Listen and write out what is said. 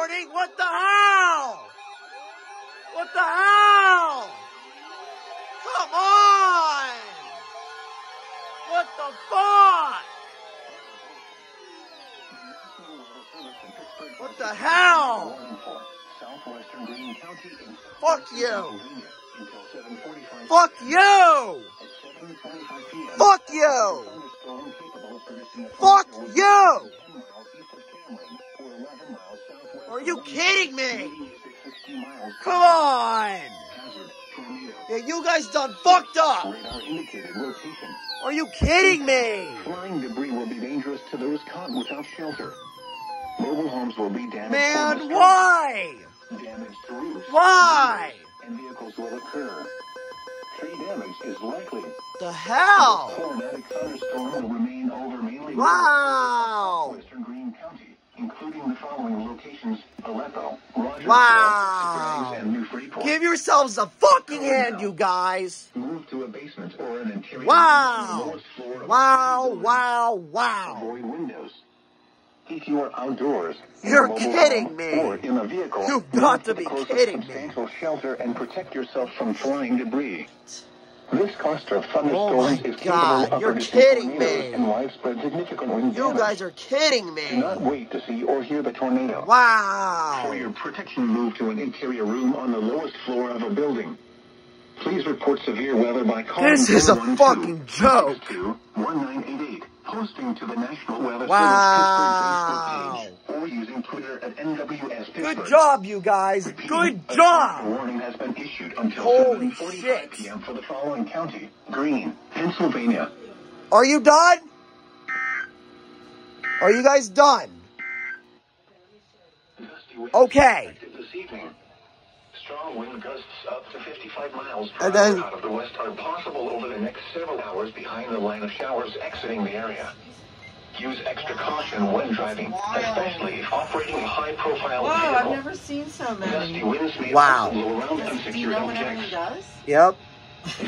warning. What the hell? What the hell? Come on! What the fuck? What the hell? Fuck you! Fuck you! Fuck you! Fuck you! Are you kidding me? Come on! Yeah, you guys done fucked up! Are you kidding me? Flying debris will be dangerous to those caught without shelter. Mobile homes will be damaged. Man, why? Damage to roofs. Why? And vehicles will occur. Tree damage is likely. The hell? A tornadic thunderstorm will remain over mainly Wow! western Greene County, including the following locations: Aleppo, Rogersville, Wow! Springs, and New Freeport. Give yourselves a fucking hand, you guys! Move to a basement or an interior. Wow! lowest floor of Wow, the building. wow, wow! Avoid windows. If you are outdoors, in You're a mobile kidding home me. or in a vehicle, You've got to move be the closest kidding me. substantial shelter and protect yourself from flying debris. This cluster of Oh thunderstorms my is God, capable of you're producing kidding tornadoes me. and widespread significant wind You damage. guys are kidding Do me! not wait to see or hear the tornado. Wow! For your protection, move to an interior room on the lowest floor of a building. Please report severe weather by calling This is a 412 fucking joke! 1988, posting to the National Weather Wow. Service Pittsburgh Facebook page, or using Twitter at NWS Pittsburgh. Good job, you guys! Repeat, Good a job! warning has been issued until Holy 7:45 shit. p.m. for the following county: Greene, Pennsylvania. Are you done? Are you guys done? Gusty winds Okay. expected this evening. Strong wind gusts up to 55 miles per And then- hour out of the west are possible over the next several hours behind the line of showers exiting the area. Use extra caution when driving, especially if operating a high-profile Whoa, vehicle. I've never seen so Gusty many. winds may Wow. also blow around Do you unsecured know when objects. everyone does? Yep. Gusty